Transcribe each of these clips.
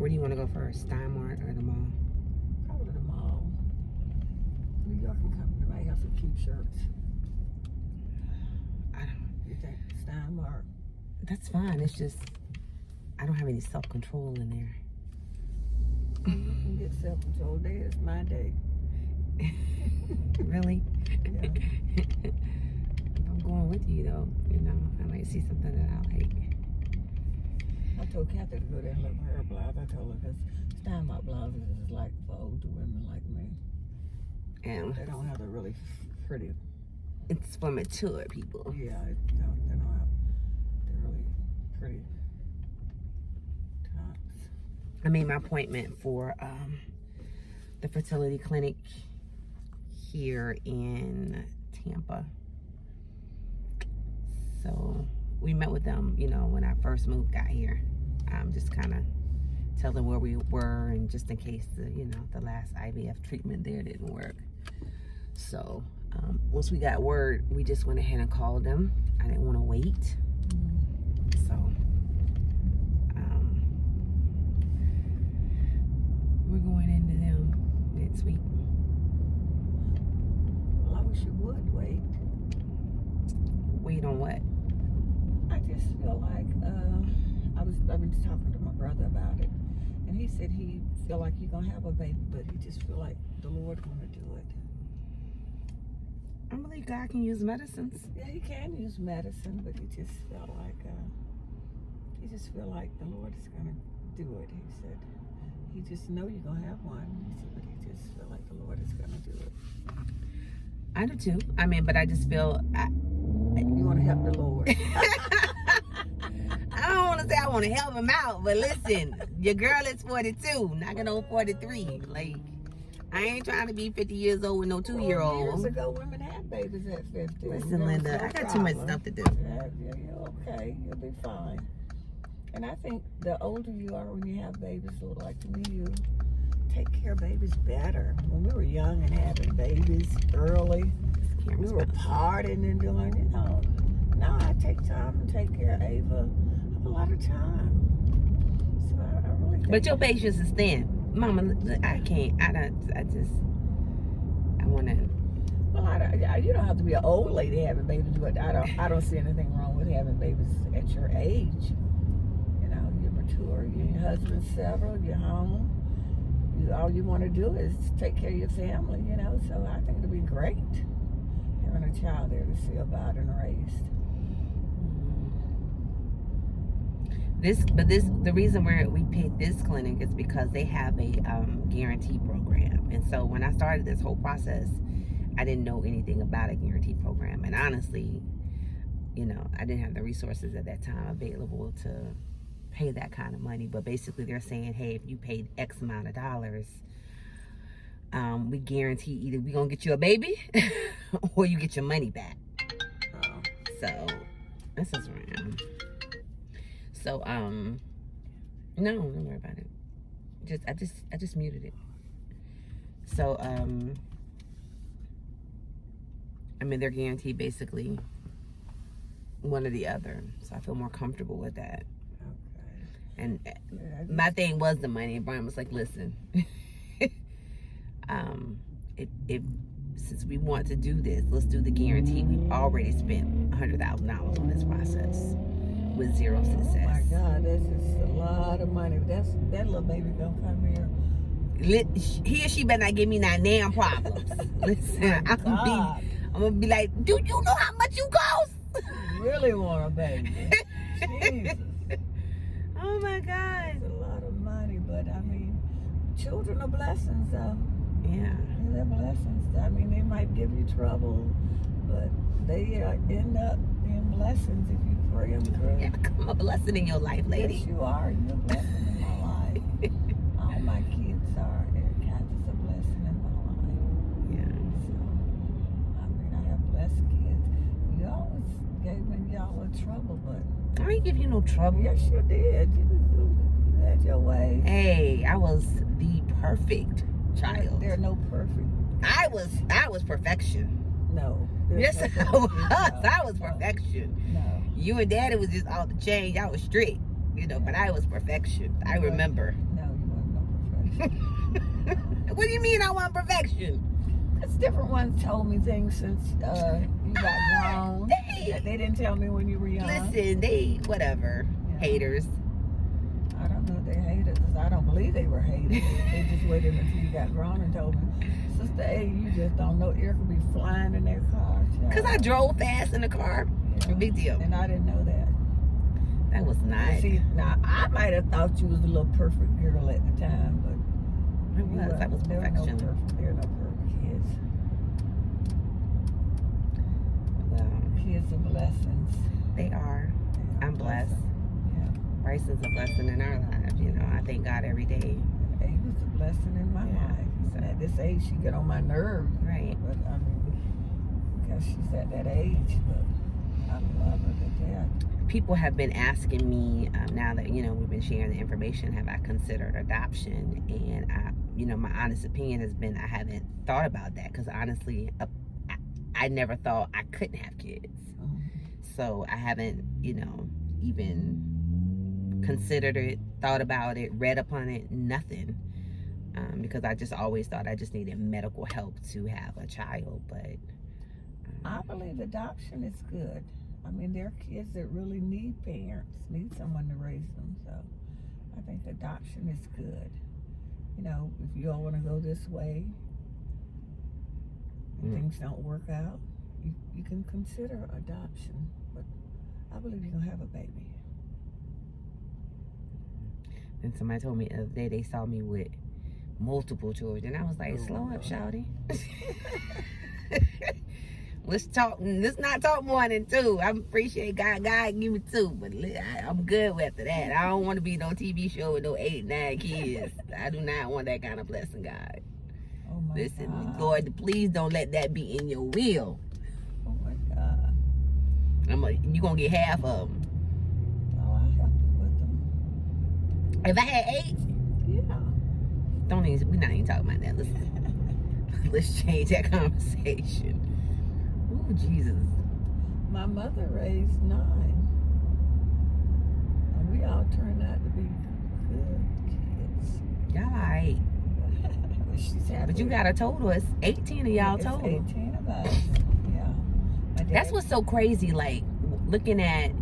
Where do you want to go first? Steinmart or the mall? Probably the mall. New York and Company might have some cute shirts. You think Steinmart? That's fine. It's just I don't have any self-control in there. You can get self-control. Day is my day. Really? Yeah. I'm going with you though. You know, I might see something that I like. I told Kathy to go there and look for her blouse. I told her because Steinmart blouses is like for older women like me. And They don't have the really pretty. it's for mature people. Yeah, they don't have the really pretty tops. I made my appointment for the fertility clinic here in Tampa. So we met with them, you know, when I first got here. Just kind of tell them where we were, and just in case the last IVF treatment there didn't work. So once we got word, we just went ahead and called them. I didn't want to wait. So we're going into them next week. Well, I wish you would wait. Wait on what? I just feel like I've been talking to my brother about it, and he said he feel like you're gonna have a baby, but he just feel like the Lord gonna do it. I believe God can use medicines. Yeah, he can use medicine, but he just felt like the Lord is gonna do it. He said he just know you're gonna have one. He said, but he just feel like the Lord is gonna do it. I do too. I mean, but I just feel You want to help the Lord. I don't want to say I want to help him out, but listen, your girl is 42, knocking on 43. Like, I ain't trying to be 50 years old with no 2-year-old. Years ago, women had babies at 50. Listen, Linda, I got too much stuff to do. Yeah, you're okay. You'll be fine. And I think the older you are when you have babies, so like to me, you take care of babies better. When we were young and having babies early, we were partying and doing, now I take time to take care of Ava. I have a lot of time. So I really think. But your patience is thin. Mama, I can't. I want to. Well, you don't have to be an old lady having babies, but I don't see anything wrong with having babies at your age. You're mature, your husband's settled, you're home. All you want to do is take care of your family, so I think it'll be great having a child there to see about and raised. The reason we picked this clinic is because they have a guarantee program. And so when I started this whole process, I didn't know anything about a guarantee program. And honestly, I didn't have the resources at that time available to pay that kind of money. But basically they're saying, hey, if you paid X amount of dollars, we guarantee either we're gonna get you a baby or you get your money back. So that's just around. So no, don't worry about it. I just muted it. So I mean, they're guaranteed basically one or the other. So I feel more comfortable with that. And my thing was the money. And Brian was like, listen, if since we want to do this, let's do the guarantee. We've already spent $100,000 on this process with zero success. Oh my God, this is a lot of money. That little baby gonna come here. He or she better not give me no damn problems. Listen, I'm gonna be like, do you know how much you cost? Really want a baby? Jesus. Oh my God. It's a lot of money, but I mean, children are blessings, though. Yeah. They're blessings. I mean, they might give you trouble, but they end up being blessings if you pray them through. Yeah, I'm a blessing in your life, lady. Yes, you are. You're a blessing in my life. All my kids are. Earica is a blessing in my life. Yeah. So, I mean, I have blessed kids. You always gave me y'all a trouble, but I ain't give you no trouble. yes, you did. You had your way. Hey, I was the perfect child. There are no perfect. I was perfection. No. Yes, no I was. perfect. I was perfection. No. You and Daddy was just off the chain. Y'all was strict, but I was perfection. I remember. No, What do you mean I want perfection? Because different ones told me things since you got grown. They didn't tell me when you were young. Listen, they, whatever. Yeah. Haters. I don't know if they're haters, because I don't believe they were haters. They just waited until you got grown and told me, Sister A, you just don't know Earica be flying in their car. Because I drove fast in the car. Yeah. Big deal. And I didn't know that. That was nice. See, now I might have thought you was a little perfect girl at the time, but it was. That was perfection. There are no perfect kids. Well, kids are blessings. They are. I'm blessed. Yeah. Bryson's a blessing in our lives. You know, I thank God every day. A was a blessing in my life. So at this age, she get on my nerves. Right. But I mean, because she's at that age, but I love her to death. People have been asking me now that, you know, we've been sharing the information, have I considered adoption? And I, you know, my honest opinion has been I haven't thought about that, because honestly, I never thought I couldn't have kids. So I haven't, you know, even considered it, thought about it, read upon it, nothing. Because I just always thought I just needed medical help to have a child. But I believe adoption is good. I mean, there are kids that really need parents, need someone to raise them. So I think adoption is good. You know, if you all want to go this way, and things don't work out, you can consider adoption. But I believe you're going to have a baby. And somebody told me the other day they saw me with multiple children. I was like, slow up, shawty. Let's not talk more than two. I appreciate God give me two, but I'm good after that. I don't want to be no TV show with no 8, 9 kids. I do not want that kind of blessing, God. Oh my God. Lord, please don't let that be in your will. Oh my God. You gonna get half of them. Oh, I'll help you with them. If I had 8, yeah. We're not even talking about that. Let's change that conversation. Ooh, Jesus. My mother raised 9. And we all turned out to be good kids. Y'all all right. She's happy. But you got a total. It's 18 of y'all total. 18 of us. Yeah. That's what's so crazy. Like, looking at,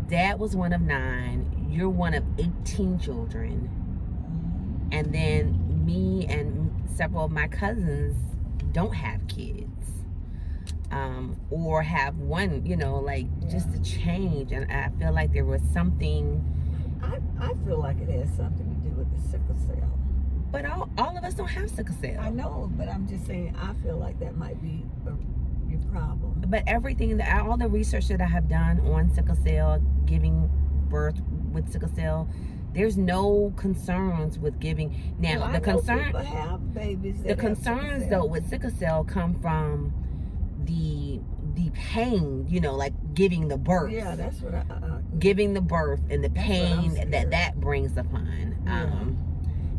Dad was one of 9. You're one of 18 children. And then me and several of my cousins don't have kids. Or have one, you know, like just a change. And I feel like there was something. I feel like it has something to do with the sickle cell. But all of us don't have sickle cell. I know, but I'm just saying, I feel like that might be your problem. But all the research that I have done on sickle cell, giving birth with sickle cell, there's no concerns with giving. Now, well, the concern, have babies that the concerns though with sickle cell come from the pain, you know, like giving the birth. Yeah, that's what giving the birth and the pain that brings upon. Yeah.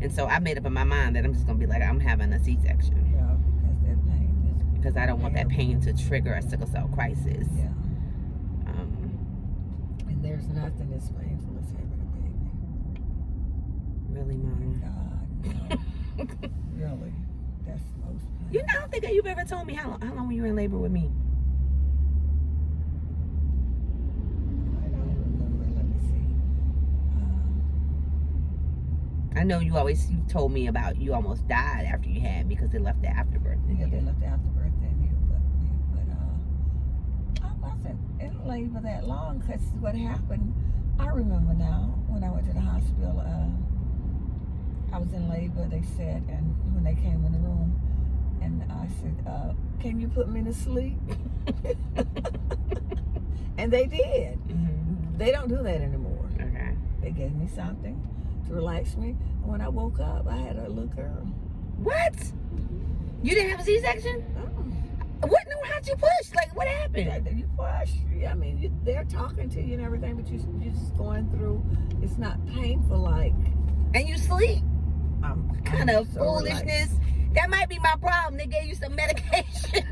And so I made up in my mind that I'm just gonna be like, I'm having a C-section. Yeah, because that pain is. Because I don't want that pain to trigger a sickle cell crisis. Yeah. And there's nothing as painful as having a baby. Really, Mama? Oh my God, no. Really, that's the most painful. You know, I don't think you've ever told me how long you were in labor with me. I don't remember. Let me see. I know you told me about you almost died after you had me because they left the afterbirth. Yeah, they left the afterbirth in you, but I wasn't in labor that long, because what happened, I remember now, when I went to the hospital, I was in labor, they said, and when they came in the room, and I said, can you put me to sleep? And they did. Mm-hmm. They don't do that anymore. Okay. They gave me something to relax me, and when I woke up, I had a little girl. What? You didn't have a C-section? What? No, how'd you push? Like, what happened? You push. I mean, they're talking to you and everything, but you're just going through. It's not painful like. And you sleep? Kind of so foolishness. Relaxed. That might be my problem. They gave you some medication.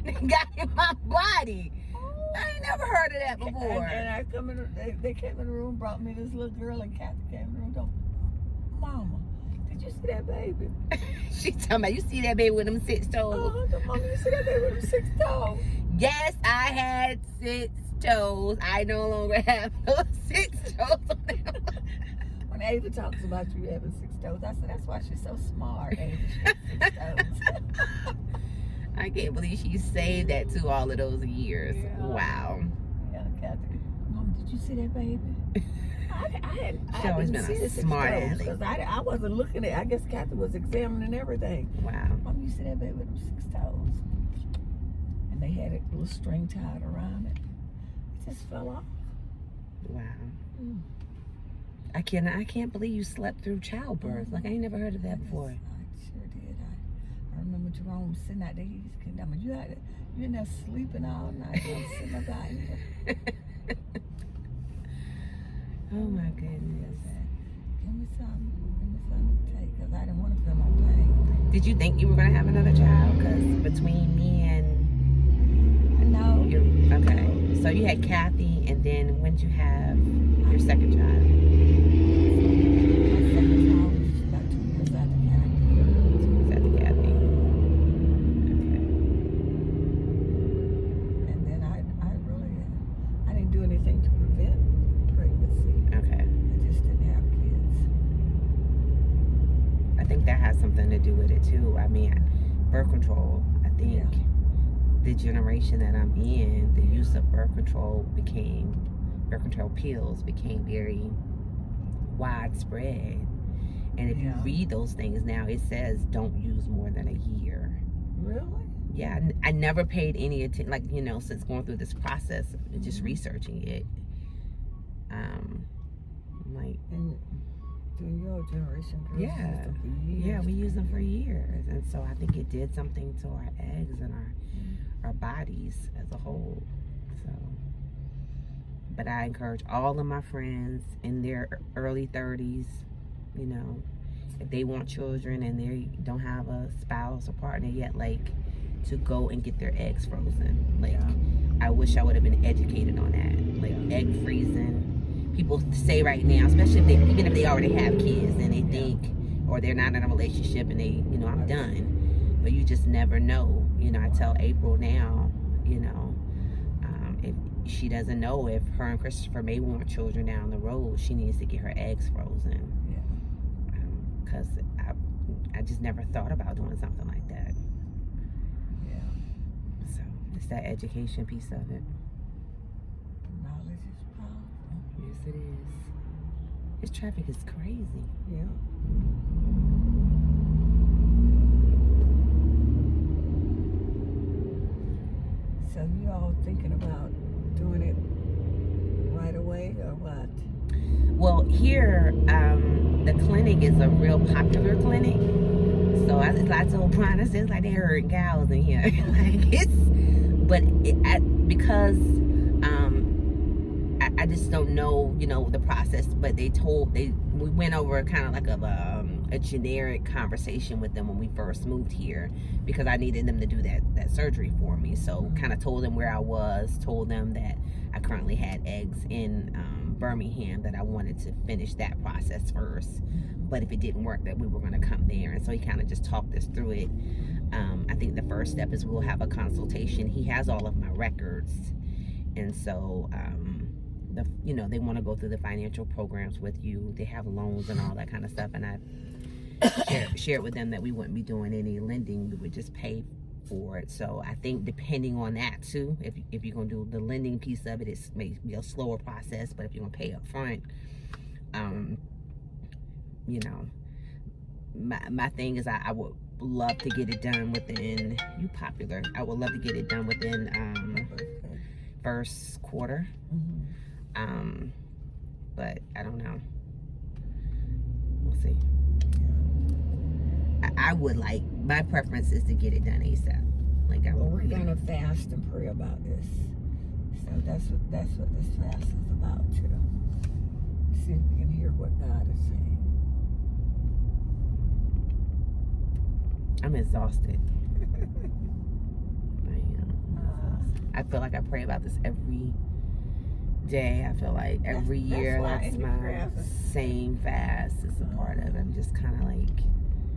They got in my body. I ain't never heard of that before. And I come in. They came in the room, brought me this little girl, and Kathy came in the room. Mama, did you see that baby? She's talking about, you see that baby with them 6 toes? Mommy, you see that baby with them 6 toes? Yes, I had 6 toes. I no longer have those 6 toes on them. When Ava talks about you having 6 toes, I said, that's why she's so smart, Ava. She has 6 toes. I can't believe she saved that to all of those years. Yeah. Wow. Yeah, Kathy. Mom, did you see that baby? She always been a smart aleck. Because I wasn't looking at. I guess Kathy was examining everything. Wow. Mom, you see that baby with them 6 toes? And they had a little string tied around it. It just fell off. Wow. Mm. I can't believe you slept through childbirth. Like, I ain't never heard of that before. I sure did. I remember Jerome sitting out there. He's you in there sleeping all night. I was sitting up out here. Oh my goodness. Give me something to take, because I didn't want to feel no pain. Did you think you were going to have another child? Because between me and... No. Okay. So you had Kathy, and then when did you have your second child? My second child was about 2 years after Kathy. 2 years after Kathy. Okay. And then I didn't do anything to prevent pregnancy. Okay. I just didn't have kids. I think that has something to do with it too. I mean, birth control, I think the generation that I'm in, the use of birth control pills became very widespread. And if you read those things now, it says don't use more than a year. Really? Yeah, I never paid any attention, like, since going through this process, just researching it. Like, and during your generation, girls used them for years. Yeah, we used them for years, and so I think it did something to our eggs and our bodies as a whole. So, but I encourage all of my friends in their early 30s, if they want children and they don't have a spouse or partner yet, like, to go and get their eggs frozen. Like, I wish I would have been educated on that. Like, egg freezing. People say right now, especially even if they already have kids and they think, or they're not in a relationship and they, I'm done. But you just never know. I tell April now, if she doesn't know if her and Christopher may want children down the road, she needs to get her eggs frozen. Because I just never thought about doing something like that. So it's that education piece of it. Knowledge is powerful. Yes, it is. This traffic is crazy. Yeah. So you all thinking about doing it right away or what? Well, here, the clinic is a real popular clinic. So I told Brian, I said, it's like they herd cows in here. Because I just don't know, the process. But we went over kind of like a generic conversation with them when we first moved here, because I needed them to do that surgery for me. So kind of told them where I was, told them that I currently had eggs in Birmingham, that I wanted to finish that process first. But if it didn't work, that we were going to come there. And so he kind of just talked us through it. I think the first step is we'll have a consultation. He has all of my records. And so, they want to go through the financial programs with you. They have loans and all that kind of stuff. And I shared with them that we wouldn't be doing any lending. We would just pay for it. So I think depending on that too, if you're going to do the lending piece of it, it may be a slower process. But if you're going to pay up front, my thing is I would love to get it done within, I would love to get it done within first quarter. But I don't know. We'll see. I would my preference is to get it done ASAP. We're gonna fast and pray about this. So that's what this fast is about too. See if we can hear what God is saying. I'm exhausted. I am. I feel like I pray about this every day. I feel like every year that's my same fast is a part of it. I'm just kind of like,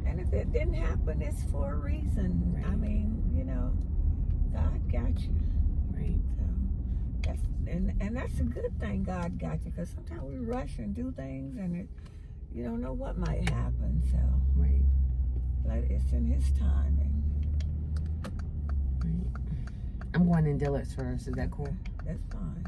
and if it didn't happen, it's for a reason. Right. I mean, you know, God got you. right, So that's and that's a good thing. God got you, because sometimes we rush and do things, and you don't know what might happen. So right, like it's in His timing. right. I'm going in Dillard's first. Is that cool? That's fine.